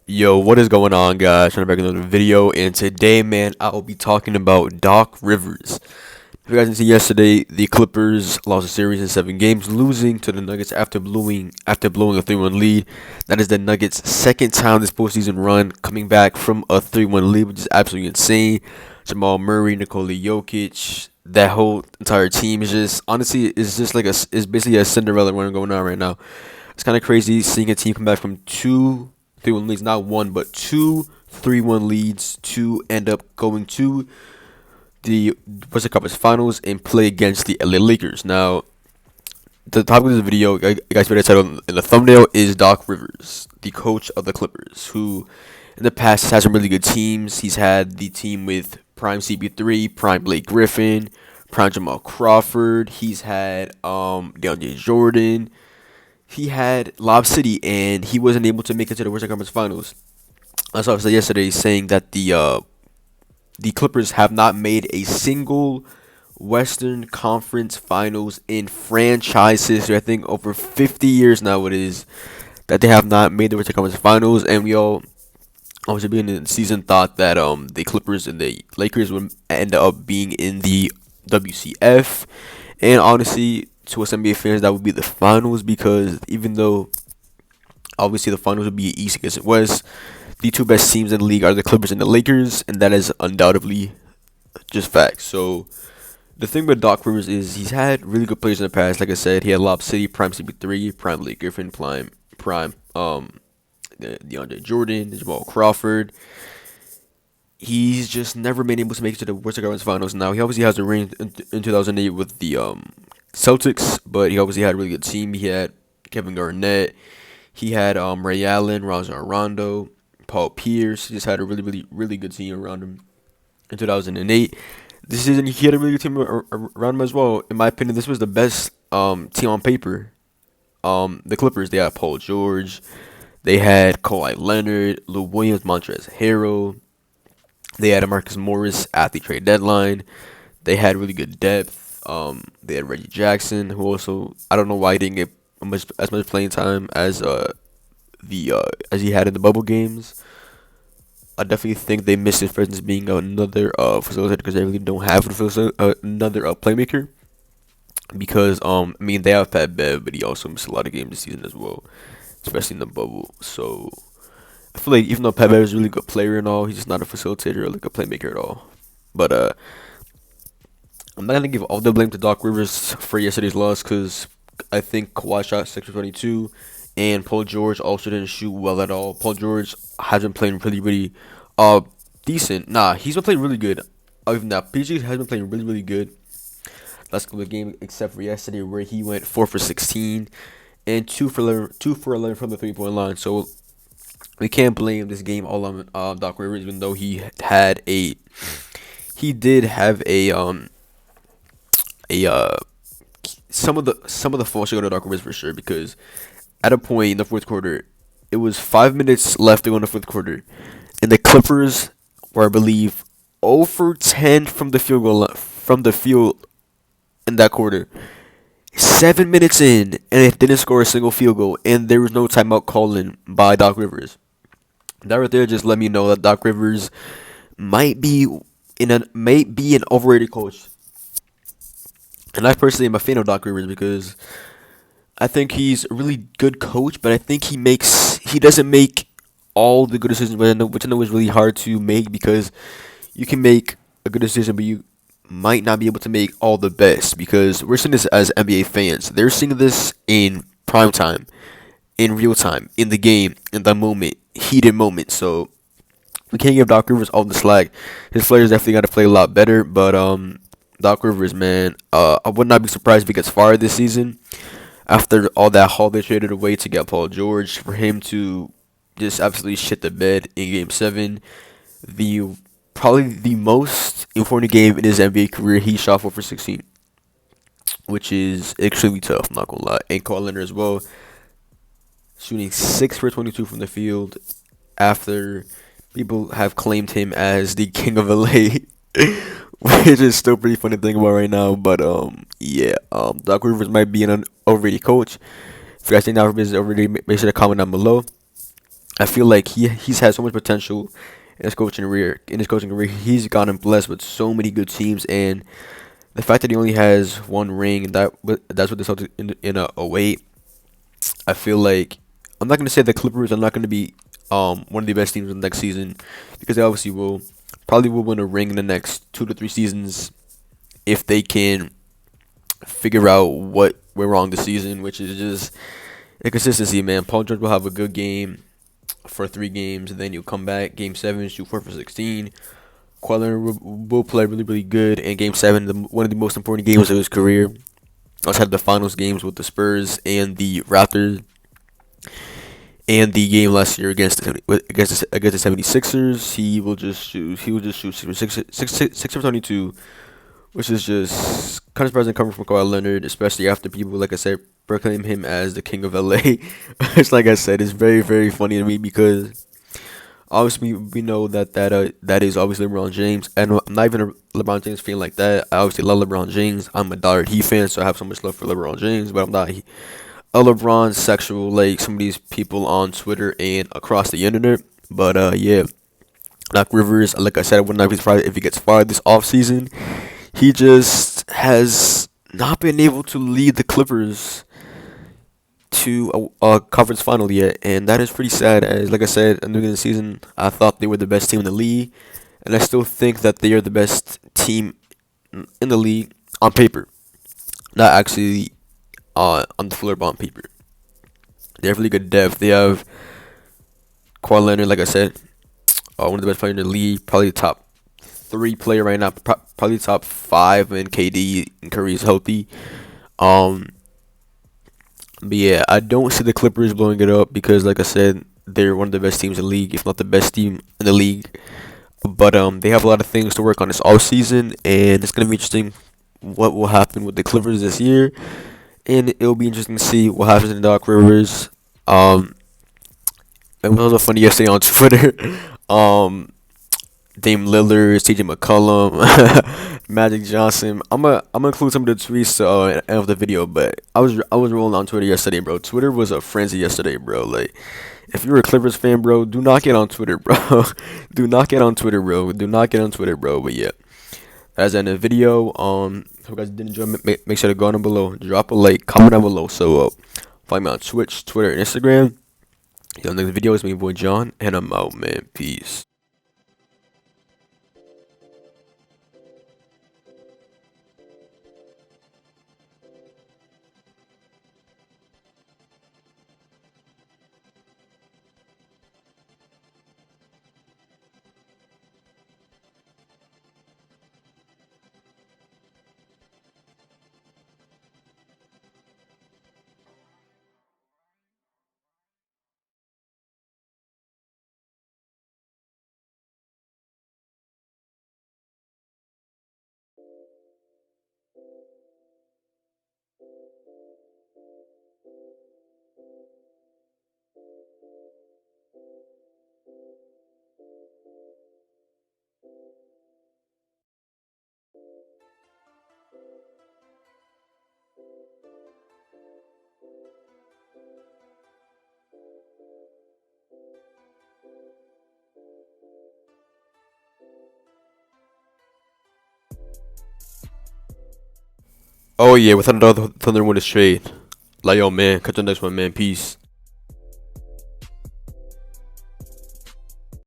Yo, what is going on, guys? Trying to back another video, and today, man, I will be talking about Doc Rivers. If you guys didn't see yesterday, the Clippers lost a series in 7 games, losing to the Nuggets after blowing a 3-1 lead. That is the Nuggets' second time this postseason run, coming back from a 3-1 lead, which is absolutely insane. Jamal Murray, Nikola Jokic, that whole entire team is just honestly it's basically a Cinderella run going on right now. It's kind of crazy seeing a team come back from two 3-1 leads, not one, but two 3-1 leads to end up going to the Western Conference Finals and play against the LA Lakers. Now, the topic of this video, you guys better title in the thumbnail, is Doc Rivers, the coach of the Clippers, who in the past has had some really good teams. He's had the team with prime CP3, prime Blake Griffin, prime Jamal Crawford. He's had DeAndre Jordan. He had Lob City, and he wasn't able to make it to the Western Conference Finals. That's what I said yesterday, saying that the Clippers have not made a single Western Conference Finals in franchise history. I think over 50 years now it is that they have not made the Western Conference Finals, and we all obviously beginning of the season thought that the Clippers and the Lakers would end up being in the WCF, and honestly, to us NBA fans, that would be the finals because even though obviously the finals would be East against West, the two best teams in the league are the Clippers and the Lakers, and that is undoubtedly just facts. So the thing with Doc Rivers is he's had really good players in the past. Like I said, he had Lob City, Prime CP3, Prime Blake Griffin, Prime DeAndre Jordan, Jamal Crawford. He's just never been able to make it to the Western Conference Finals. Now he obviously has a ring in 2008 with the Celtics, but he obviously had a really good team. He had Kevin Garnett, he had Ray Allen, Rajon Rondo, Paul Pierce. He just had a really good team around him in 2008. This season he had a really good team around him as well. In my opinion, this was the best team on paper. The Clippers, they had Paul George, they had Kawhi Leonard, Lou Williams, Montrezl Harrell. They had a Marcus Morris at the trade deadline. They had really good depth. They had Reggie Jackson, who also I don't know why he didn't get as much playing time as he had in the bubble games. I definitely think they missed his presence being another facilitator because they really don't have another playmaker. Because I mean they have Pat Bev, but he also missed a lot of games this season as well, especially in the bubble. So I feel like even though Pat Bev is a really good player and all, he's just not a facilitator or like a playmaker at all. But I'm not gonna give all the blame to Doc Rivers for yesterday's loss because I think Kawhi shot 6 for 22, and Paul George also didn't shoot well at all. Paul George has been playing really decent. Nah, he's been playing really good. Even that, PG has been playing really good last couple of games, except for yesterday where he went 4 for 16 and 2 for 11 from the 3-point line. So we can't blame this game all on Doc Rivers, even though he did have a some of the fault should go to Doc Rivers for sure because at a point in the fourth quarter, it was 5 minutes left to go in the fourth quarter, and the Clippers were I believe 0 for 10 from the field in that quarter. 7 minutes in, and it didn't score a single field goal, and there was no timeout called in by Doc Rivers. That right there just let me know that Doc Rivers might be an overrated coach. And I personally am a fan of Doc Rivers because I think he's a really good coach, but I think he doesn't make all the good decisions, which I know is really hard to make because you can make a good decision, but you might not be able to make all the best because we're seeing this as NBA fans. They're seeing this in prime time, in real time, in the game, in the moment, heated moment. So we can't give Doc Rivers all the slack. His players definitely got to play a lot better, but Doc Rivers, man, I would not be surprised if he gets fired this season after all that haul they traded away to get Paul George for him to just absolutely shit the bed in Game 7. Probably the most important game in his NBA career, he shot 4 for 16, which is extremely tough, I'm not gonna lie. And Kawhi Leonard as well, shooting 6 for 22 from the field after people have claimed him as the king of LA, which is still pretty funny to think about right now. But Doc Rivers might be an overrated coach. If you guys think Doc Rivers is overrated, make sure to comment down below. I feel like he's had so much potential in his coaching career. He's gotten blessed with so many good teams, and the fact that he only has one ring, that's what the Celtics in a 08. I feel like I'm not gonna say the Clippers are not gonna be one of the best teams in the next season, because they obviously will probably will win a ring in the next 2 to 3 seasons if they can figure out what went wrong this season, which is just inconsistency, man. Paul George will have a good game for 3 games, and then he'll come back game 7, shoot 4 for 16. Kawhi Leonard will play really, really good in game 7, one of the most important games of his career. Also had the finals games with the Spurs and the Raptors, and the game last year against the 76ers. He will just shoot 6 for 22, which is just kind of surprising coming from Kawhi Leonard, especially after people, like I said, proclaim him as the king of LA. It's like I said, it's very, very funny to me because obviously we know that is obviously LeBron James, and I'm not even a LeBron James fan like that. I obviously love LeBron James. I'm a diehard Heat fan, so I have so much love for LeBron James, but I'm not a LeBron sexual like some of these people on Twitter and across the internet. But yeah, Doc Rivers, like I said, I would not be surprised if he gets fired this offseason. He just has not been able to lead the Clippers to a conference final yet, and that is pretty sad. As like I said, at the beginning of the season, I thought they were the best team in the league, and I still think that they are the best team in the league on paper, not actually on the floor, but on paper. They have really good depth. They have Kawhi Leonard, like I said, one of the best players in the league, probably the top 3 player right now, probably top 5 when KD and Curry is healthy. Um, but yeah, I don't see the Clippers blowing it up because, like I said, they're one of the best teams in the league, if not the best team in the league. But they have a lot of things to work on this all season, and it's gonna be interesting what will happen with the Clippers this year, and it'll be interesting to see what happens in Doc Rivers. It was also funny yesterday on Twitter. Um, Dame Lillard, CJ McCollum, Magic Johnson. I'm gonna include some of the tweets of the video, but I was rolling on Twitter yesterday, bro. Twitter was a frenzy yesterday, bro. Like, if you're a Clippers fan, bro, do not get on Twitter, bro. Do not get on Twitter, bro. Do not get on Twitter, bro. But yeah, that's the end of the video. If you guys did enjoy, make sure to go down below, drop a like, comment down below. So find me on Twitch, Twitter, and Instagram. Yo, next video is me, boy John, and I'm out, man. Peace. Oh yeah, without another Thunder win this trade. Like yo, man, catch you on the next one, man. Peace.